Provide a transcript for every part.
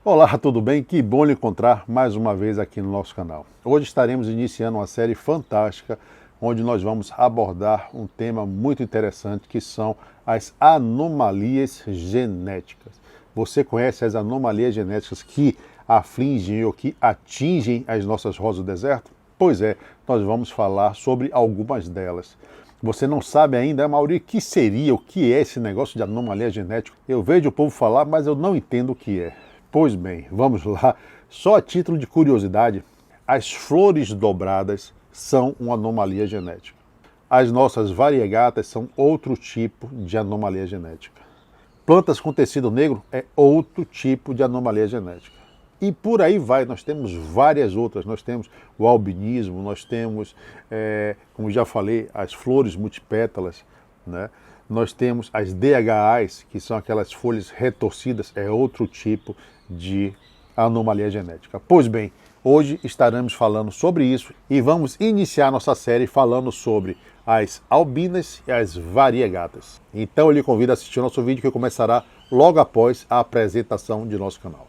Olá, tudo bem? Que bom lhe encontrar mais uma vez aqui no nosso canal. Hoje estaremos iniciando uma série fantástica onde nós vamos abordar um tema muito interessante que são as anomalias genéticas. Você conhece as anomalias genéticas que afligem ou que atingem as nossas rosas do deserto? Pois é, nós vamos falar sobre algumas delas. Você não sabe ainda, Mauri, o que é esse negócio de anomalia genética? Eu vejo o povo falar, mas eu não entendo o que é. Pois bem, vamos lá. Só a título de curiosidade, as flores dobradas são uma anomalia genética. As nossas variegatas são outro tipo de anomalia genética. Plantas com tecido negro é outro tipo de anomalia genética. E por aí vai, nós temos várias outras. Nós temos o albinismo, nós temos, como já falei, as flores multipétalas, né? Nós temos as DHAs, que são aquelas folhas retorcidas, é outro tipo de anomalia genética. Pois bem, hoje estaremos falando sobre isso e vamos iniciar nossa série falando sobre as albinas e as variegatas. Então eu lhe convido a assistir o nosso vídeo que começará logo após a apresentação de nosso canal.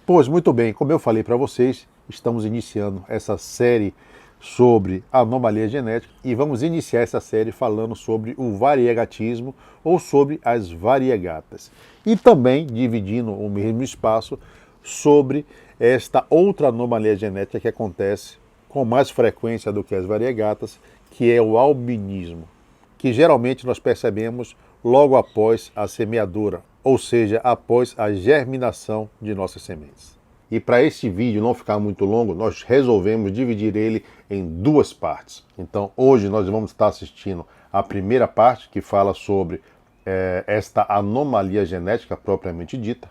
Pois muito bem, como eu falei para vocês, estamos iniciando essa série sobre anomalia genética e vamos iniciar essa série falando sobre o variegatismo ou sobre as variegatas. E também dividindo o mesmo espaço sobre esta outra anomalia genética que acontece com mais frequência do que as variegatas, que é o albinismo, que geralmente nós percebemos logo após a semeadura, ou seja, após a germinação de nossas sementes. E para este vídeo não ficar muito longo, nós resolvemos dividir ele em duas partes. Então hoje nós vamos estar assistindo a primeira parte, que fala sobre esta anomalia genética propriamente dita.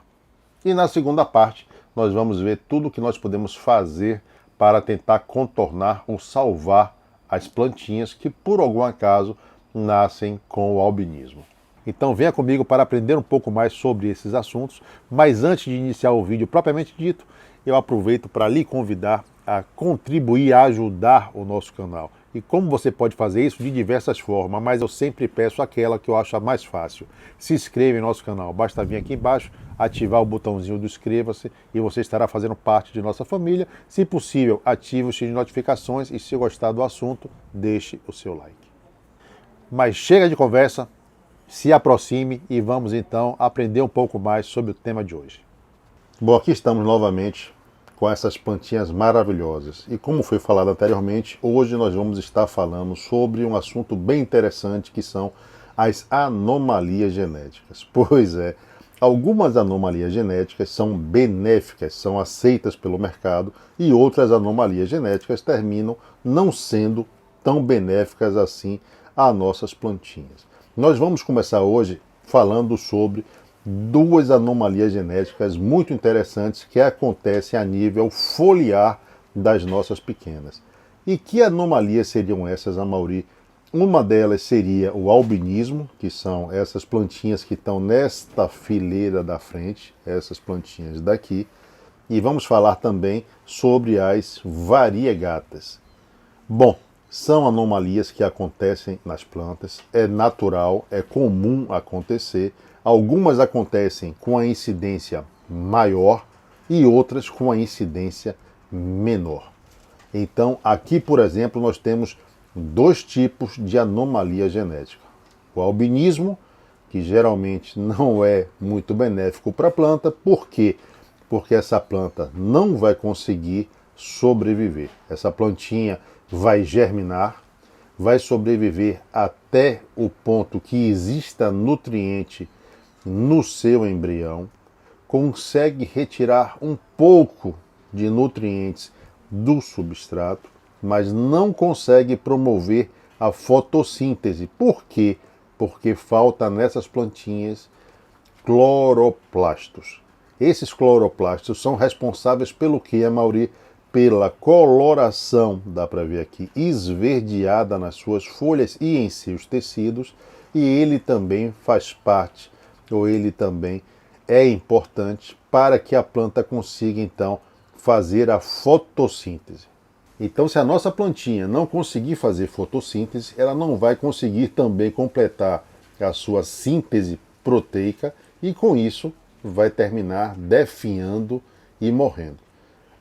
E na segunda parte nós vamos ver tudo o que nós podemos fazer para tentar contornar ou salvar as plantinhas que por algum acaso nascem com o albinismo. Então venha comigo para aprender um pouco mais sobre esses assuntos, mas antes de iniciar o vídeo propriamente dito, eu aproveito para lhe convidar a contribuir, a ajudar o nosso canal. E como você pode fazer isso? De diversas formas, mas eu sempre peço aquela que eu acho a mais fácil. Se inscreva em nosso canal, basta vir aqui embaixo, ativar o botãozinho do inscreva-se e você estará fazendo parte de nossa família. Se possível, ative o sininho de notificações e se gostar do assunto, deixe o seu like. Mas chega de conversa. Se aproxime e vamos então aprender um pouco mais sobre o tema de hoje. Bom, aqui estamos novamente com essas plantinhas maravilhosas. E como foi falado anteriormente, hoje nós vamos estar falando sobre um assunto bem interessante que são as anomalias genéticas. Pois é, algumas anomalias genéticas são benéficas, são aceitas pelo mercado e outras anomalias genéticas terminam não sendo tão benéficas assim a nossas plantinhas. Nós vamos começar hoje falando sobre duas anomalias genéticas muito interessantes que acontecem a nível foliar das nossas pequenas. E que anomalias seriam essas, Amauri? Uma delas seria o albinismo, que são essas plantinhas que estão nesta fileira da frente, essas plantinhas daqui. E vamos falar também sobre as variegatas. Bom, são anomalias que acontecem nas plantas, é natural, é comum acontecer. Algumas acontecem com a incidência maior e outras com a incidência menor. Então, aqui, por exemplo, nós temos dois tipos de anomalia genética. O albinismo, que geralmente não é muito benéfico para a planta. Por quê? Porque essa planta não vai conseguir sobreviver. Essa plantinha vai germinar, vai sobreviver até o ponto que exista nutriente no seu embrião, consegue retirar um pouco de nutrientes do substrato, mas não consegue promover a fotossíntese. Por quê? Porque falta nessas plantinhas cloroplastos. Esses cloroplastos são responsáveis pelo que, Amaury? Pela coloração, dá para ver aqui, esverdeada nas suas folhas e em seus tecidos, e ele também faz parte, ou ele também é importante para que a planta consiga, então, fazer a fotossíntese. Então, se a nossa plantinha não conseguir fazer fotossíntese, ela não vai conseguir também completar a sua síntese proteica e, com isso, vai terminar definhando e morrendo.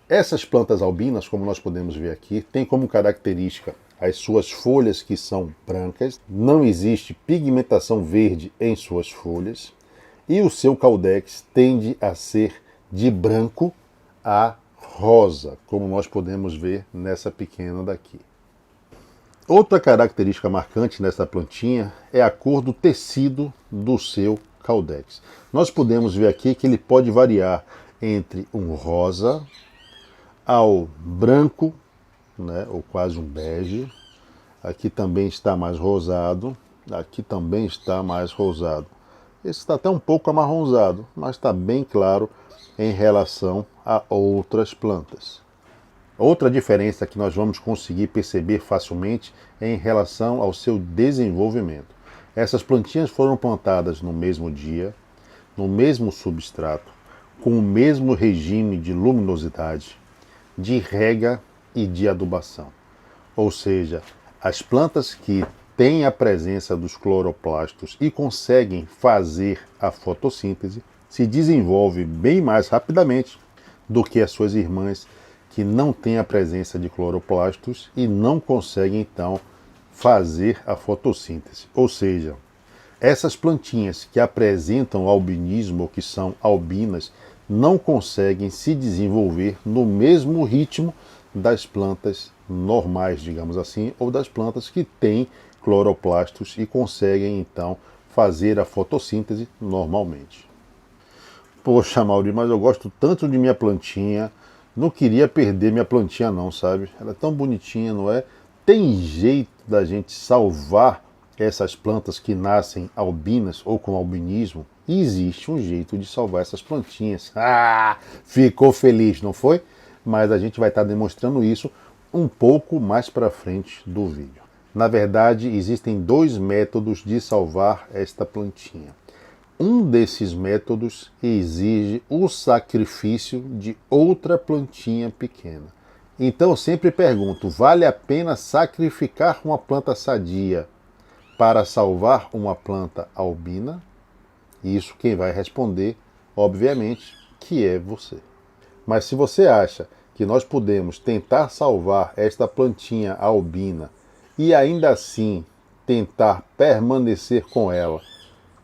Essas plantas albinas, como nós podemos ver aqui, têm como característica as suas folhas que são brancas, não existe pigmentação verde em suas folhas e o seu caudex tende a ser de branco a rosa, como nós podemos ver nessa pequena daqui. Outra característica marcante nessa plantinha é a cor do tecido do seu caudex. Nós podemos ver aqui que ele pode variar entre um rosa ao branco, né, ou quase um bege. Aqui também está mais rosado, aqui também está mais rosado. Esse está até um pouco amarronzado, mas está bem claro em relação a outras plantas. Outra diferença que nós vamos conseguir perceber facilmente é em relação ao seu desenvolvimento. Essas plantinhas foram plantadas no mesmo dia, no mesmo substrato, com o mesmo regime de luminosidade, de rega e de adubação. Ou seja, as plantas que têm a presença dos cloroplastos e conseguem fazer a fotossíntese se desenvolvem bem mais rapidamente do que as suas irmãs que não têm a presença de cloroplastos e não conseguem então fazer a fotossíntese. Ou seja, essas plantinhas que apresentam albinismo ou que são albinas não conseguem se desenvolver no mesmo ritmo das plantas normais, digamos assim, ou das plantas que têm cloroplastos e conseguem então fazer a fotossíntese normalmente. Poxa, Amaury, mas eu gosto tanto de minha plantinha, não queria perder minha plantinha não, sabe? Ela é tão bonitinha, não é? Tem jeito da gente salvar essas plantas que nascem albinas ou com albinismo? Existe um jeito de salvar essas plantinhas. Ah, ficou feliz, não foi? Mas a gente vai estar demonstrando isso um pouco mais para frente do vídeo. Na verdade, existem dois métodos de salvar esta plantinha. Um desses métodos exige o sacrifício de outra plantinha pequena. Então eu sempre pergunto, vale a pena sacrificar uma planta sadia para salvar uma planta albina? Isso quem vai responder, obviamente, que é você. Mas se você acha que nós podemos tentar salvar esta plantinha albina e ainda assim tentar permanecer com ela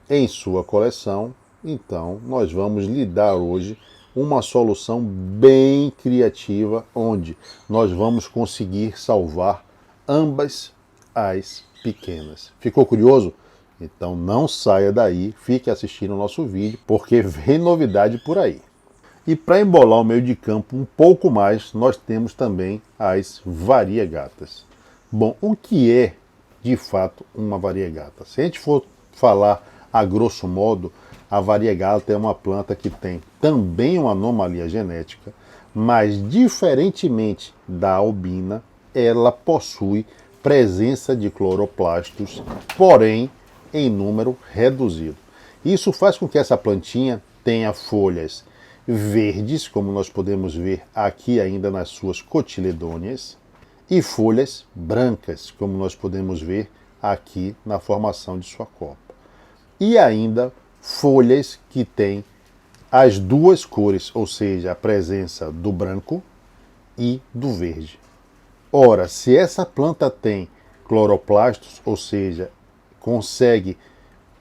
em sua coleção, então nós vamos lhe dar hoje uma solução bem criativa, onde nós vamos conseguir salvar ambas as pequenas. Ficou curioso? Então não saia daí, fique assistindo o nosso vídeo, porque vem novidade por aí. E para embolar o meio de campo um pouco mais, nós temos também as variegatas. Bom, o que é de fato uma variegata? Se a gente for falar a grosso modo, a variegata é uma planta que tem também uma anomalia genética, mas diferentemente da albina, ela possui presença de cloroplastos, porém em número reduzido. Isso faz com que essa plantinha tenha folhas verdes, como nós podemos ver aqui ainda nas suas cotiledôneas, e folhas brancas, como nós podemos ver aqui na formação de sua copa. E ainda folhas que têm as duas cores, ou seja, a presença do branco e do verde. Ora, se essa planta tem cloroplastos, ou seja, consegue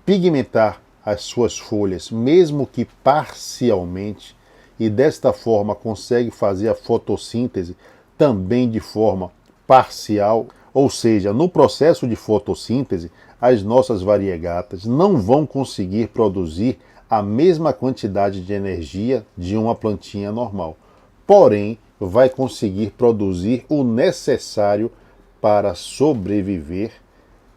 pigmentar as suas folhas, mesmo que parcialmente, e desta forma consegue fazer a fotossíntese também de forma parcial, ou seja, no processo de fotossíntese, as nossas variegatas não vão conseguir produzir a mesma quantidade de energia de uma plantinha normal. porém vai conseguir produzir o necessário para sobreviver,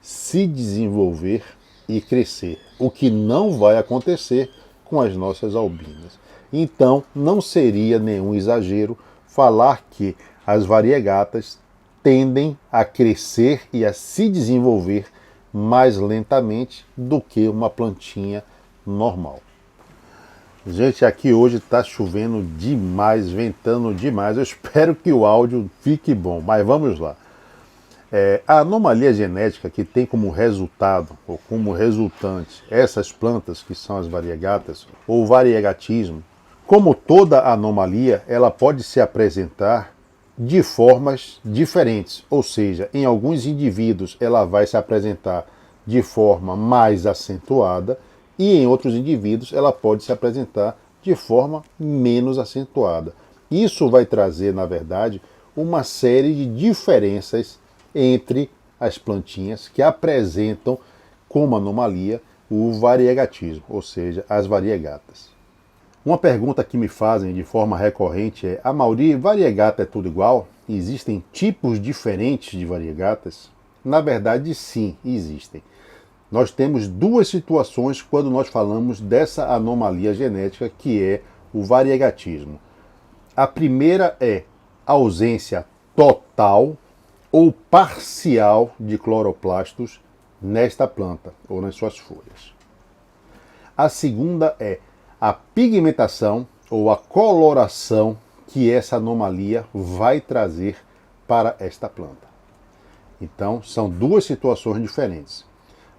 se desenvolver e crescer, o que não vai acontecer com as nossas albinas. Então, não seria nenhum exagero falar que as variegatas tendem a crescer e a se desenvolver mais lentamente do que uma plantinha normal. Gente, aqui hoje está chovendo demais, ventando demais. Eu espero que o áudio fique bom, mas vamos lá. A anomalia genética que tem como resultado ou como resultante essas plantas que são as variegatas ou variegatismo, como toda anomalia, ela pode se apresentar de formas diferentes, ou seja, em alguns indivíduos ela vai se apresentar de forma mais acentuada e em outros indivíduos ela pode se apresentar de forma menos acentuada. Isso vai trazer, na verdade, uma série de diferenças entre as plantinhas que apresentam como anomalia o variegatismo, ou seja, as variegatas. Uma pergunta que me fazem de forma recorrente é: Amaury, variegata é tudo igual? Existem tipos diferentes de variegatas? Na verdade, sim, existem. Nós temos duas situações quando nós falamos dessa anomalia genética que é o variegatismo. A primeira é ausência total ou parcial de cloroplastos nesta planta ou nas suas folhas. A segunda é a pigmentação ou a coloração que essa anomalia vai trazer para esta planta. Então, são duas situações diferentes.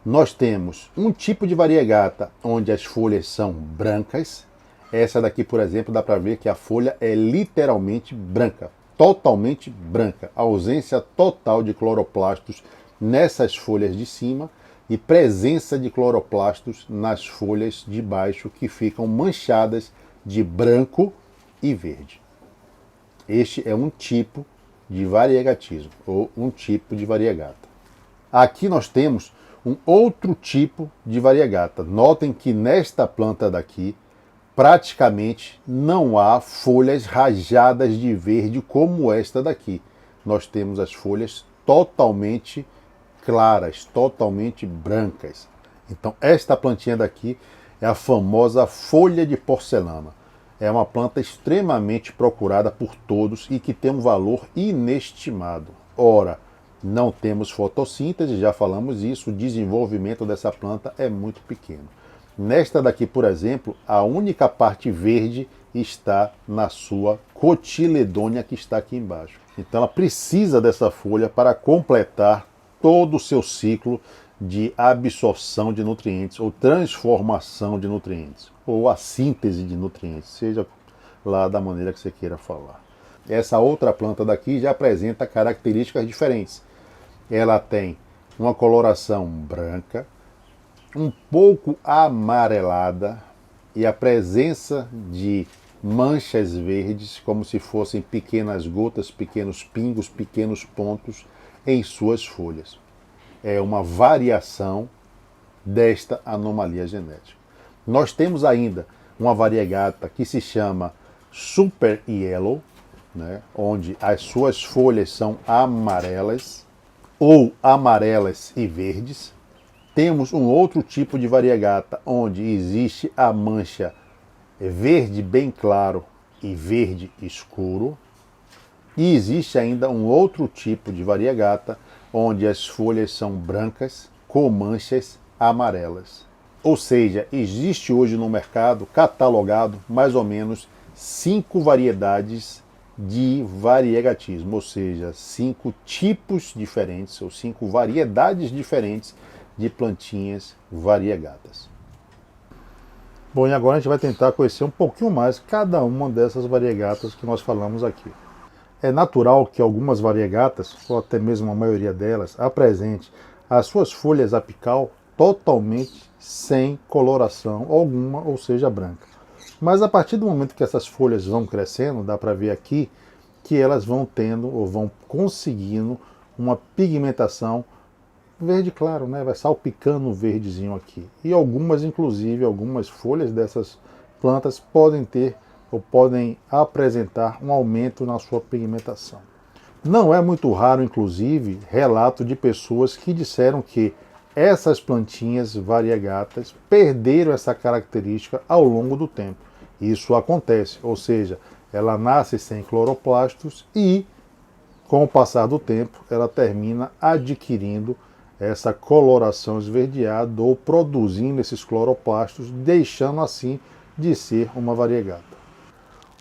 Nós temos um tipo de variegata onde as folhas são brancas. Essa daqui, por exemplo, dá para ver que a folha é literalmente branca, totalmente branca. A ausência total de cloroplastos nessas folhas de cima e presença de cloroplastos nas folhas de baixo que ficam manchadas de branco e verde. Este é um tipo de variegatismo ou um tipo de variegata. Aqui nós temos um outro tipo de variegata. Notem que nesta planta daqui praticamente não há folhas rajadas de verde como esta daqui. Nós temos as folhas totalmente claras, totalmente brancas. Então esta plantinha daqui é a famosa folha de porcelana. É uma planta extremamente procurada por todos e que tem um valor inestimado. Ora, não temos fotossíntese, já falamos isso, o desenvolvimento dessa planta é muito pequeno. Nesta daqui, por exemplo, a única parte verde está na sua cotiledônia que está aqui embaixo. Então ela precisa dessa folha para completar todo o seu ciclo de absorção de nutrientes ou transformação de nutrientes, ou a síntese de nutrientes, seja lá da maneira que você queira falar. Essa outra planta daqui já apresenta características diferentes. Ela tem uma coloração branca, um pouco amarelada e a presença de manchas verdes, como se fossem pequenas gotas, pequenos pingos, pequenos pontos em suas folhas. É uma variação desta anomalia genética. Nós temos ainda uma variegata que se chama Super Yellow, né, onde as suas folhas são amarelas ou amarelas e verdes. Temos um outro tipo de variegata onde existe a mancha verde bem claro e verde escuro. E existe ainda um outro tipo de variegata onde as folhas são brancas com manchas amarelas. Ou seja, existe hoje no mercado catalogado mais ou menos 5 variedades de variegatismo, ou seja, 5 tipos diferentes ou 5 variedades diferentes de plantinhas variegatas. Bom, e agora a gente vai tentar conhecer um pouquinho mais cada uma dessas variegatas que nós falamos aqui. É natural que algumas variegatas, ou até mesmo a maioria delas, apresente as suas folhas apical totalmente sem coloração alguma, ou seja, branca. Mas a partir do momento que essas folhas vão crescendo, dá para ver aqui que elas vão tendo ou vão conseguindo uma pigmentação verde claro, né? Vai salpicando o verdezinho aqui. E algumas, inclusive, algumas folhas dessas plantas podem ter ou podem apresentar um aumento na sua pigmentação. Não é muito raro, inclusive, relato de pessoas que disseram que essas plantinhas variegatas perderam essa característica ao longo do tempo. Isso acontece, ou seja, ela nasce sem cloroplastos e, com o passar do tempo, ela termina adquirindo essa coloração esverdeada ou produzindo esses cloroplastos, deixando assim de ser uma variegata.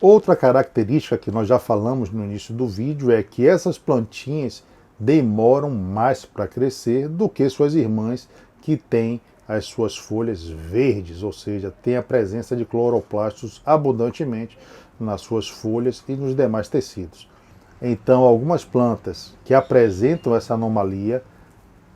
Outra característica que nós já falamos no início do vídeo é que essas plantinhas demoram mais para crescer do que suas irmãs que têm as suas folhas verdes, ou seja, tem a presença de cloroplastos abundantemente nas suas folhas e nos demais tecidos. Então, algumas plantas que apresentam essa anomalia,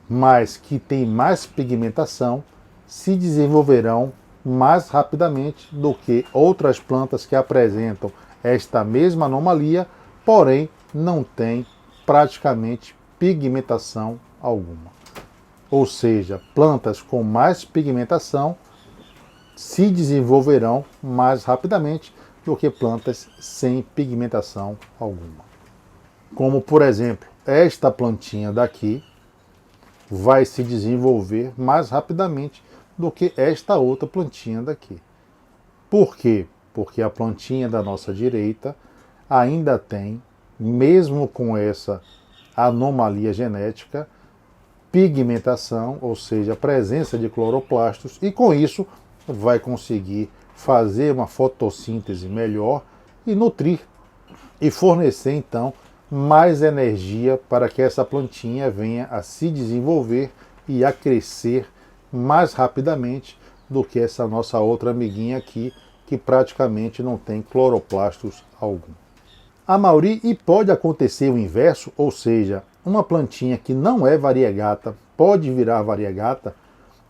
mas que têm mais pigmentação, se desenvolverão mais rapidamente do que outras plantas que apresentam esta mesma anomalia, porém não têm praticamente pigmentação alguma. Ou seja, plantas com mais pigmentação se desenvolverão mais rapidamente do que plantas sem pigmentação alguma. Como, por exemplo, esta plantinha daqui vai se desenvolver mais rapidamente do que esta outra plantinha daqui. Por quê? Porque a plantinha da nossa direita ainda tem, mesmo com essa anomalia genética, pigmentação, ou seja, a presença de cloroplastos, e com isso vai conseguir fazer uma fotossíntese melhor e nutrir e fornecer então mais energia para que essa plantinha venha a se desenvolver e a crescer mais rapidamente do que essa nossa outra amiguinha aqui, que praticamente não tem cloroplastos algum. A maioria, e pode acontecer o inverso, ou seja, uma plantinha que não é variegata pode virar variegata.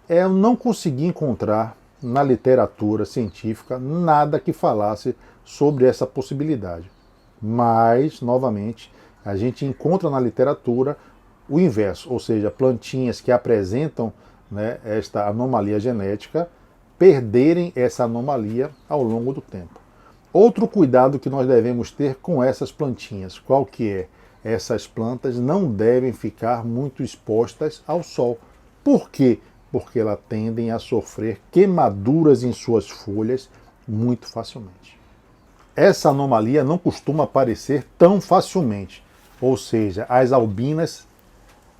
Eu não consegui encontrar na literatura científica nada que falasse sobre essa possibilidade. Mas, novamente, a gente encontra na literatura o inverso, ou seja, plantinhas que apresentam, esta anomalia genética perderem essa anomalia ao longo do tempo. Outro cuidado que nós devemos ter com essas plantinhas, qual que é? Essas plantas não devem ficar muito expostas ao sol. Por quê? Porque elas tendem a sofrer queimaduras em suas folhas muito facilmente. Essa anomalia não costuma aparecer tão facilmente, ou seja, as albinas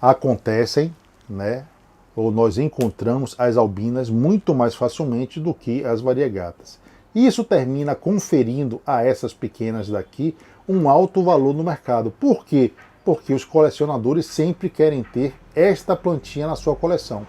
acontecem, ou nós encontramos as albinas muito mais facilmente do que as variegatas. Isso termina conferindo a essas pequenas daqui um alto valor no mercado. Por quê? Porque os colecionadores sempre querem ter esta plantinha na sua coleção.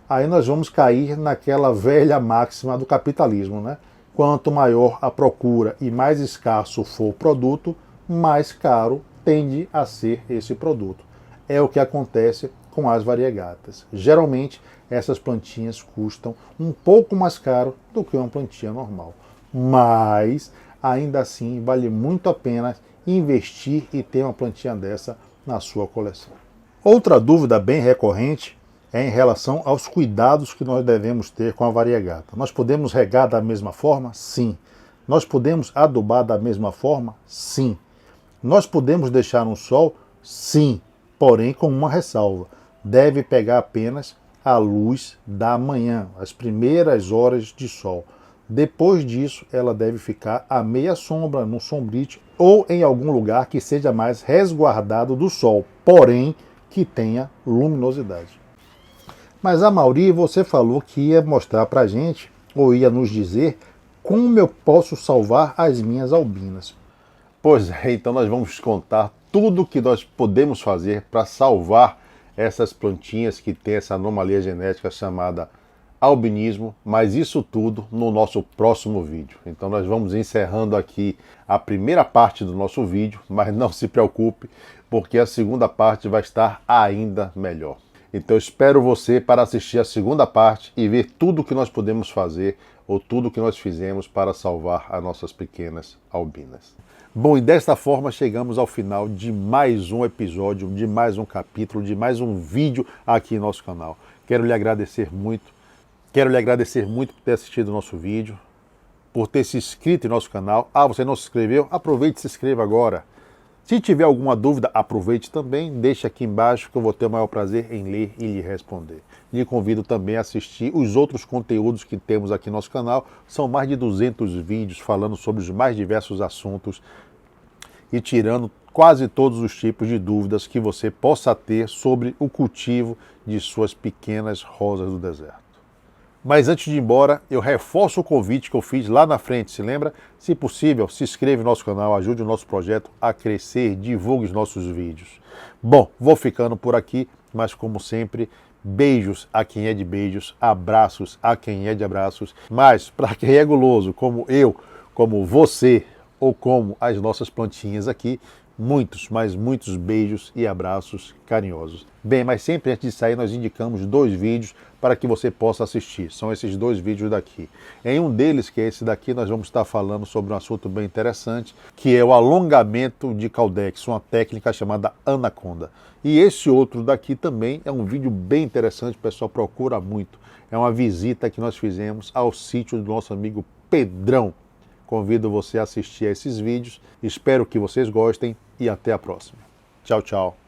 Aí nós vamos cair naquela velha máxima do capitalismo, Quanto maior a procura e mais escasso for o produto, mais caro tende a ser esse produto. É o que acontece com as variegatas. Geralmente, essas plantinhas custam um pouco mais caro do que uma plantinha normal. Mas, ainda assim, vale muito a pena investir e ter uma plantinha dessa na sua coleção. Outra dúvida bem recorrente é em relação aos cuidados que nós devemos ter com a variegata. Nós podemos regar da mesma forma? Sim. Nós podemos adubar da mesma forma? Sim. Nós podemos deixar no sol? Sim. Porém, com uma ressalva. Deve pegar apenas a luz da manhã, as primeiras horas de sol. Depois disso, ela deve ficar à meia sombra, no sombrite, ou em algum lugar que seja mais resguardado do sol, porém que tenha luminosidade. Mas a Mauri, você falou que ia mostrar pra gente, ou ia nos dizer, como eu posso salvar as minhas albinas. Pois é, então nós vamos contar tudo o que nós podemos fazer para salvar essas plantinhas que têm essa anomalia genética chamada albinismo, mas isso tudo no nosso próximo vídeo. Então nós vamos encerrando aqui a primeira parte do nosso vídeo, mas não se preocupe, porque a segunda parte vai estar ainda melhor. Então eu espero você para assistir a segunda parte e ver tudo o que nós podemos fazer ou tudo o que nós fizemos para salvar as nossas pequenas albinas. Bom, e desta forma chegamos ao final de mais um episódio, de mais um capítulo, de mais um vídeo aqui em nosso canal. Quero lhe agradecer muito por ter assistido o nosso vídeo. por ter se inscrito em nosso canal. Ah, você não se inscreveu? Aproveite e se inscreva agora. Se tiver alguma dúvida, aproveite também, deixe aqui embaixo que eu vou ter o maior prazer em ler e lhe responder. Lhe convido também a assistir os outros conteúdos que temos aqui no nosso canal. São mais de 200 vídeos falando sobre os mais diversos assuntos e tirando quase todos os tipos de dúvidas que você possa ter sobre o cultivo de suas pequenas rosas do deserto. Mas antes de ir embora, eu reforço o convite que eu fiz lá na frente, se lembra? Se possível, se inscreva no nosso canal, ajude o nosso projeto a crescer, divulgue os nossos vídeos. Bom, vou ficando por aqui, mas como sempre, beijos a quem é de beijos, abraços a quem é de abraços, mas para quem é guloso, como eu, como você, ou como as nossas plantinhas aqui, muitos, mas muitos beijos e abraços carinhosos. Bem, mas sempre antes de sair nós indicamos 2 vídeos para que você possa assistir. São esses 2 vídeos daqui. Em um deles, que é esse daqui, nós vamos estar falando sobre um assunto bem interessante, que é o alongamento de caudex, uma técnica chamada anaconda. E esse outro daqui também é um vídeo bem interessante, o pessoal procura muito. É uma visita que nós fizemos ao sítio do nosso amigo Pedrão. Convido você a assistir a esses vídeos, espero que vocês gostem e até a próxima. Tchau, tchau.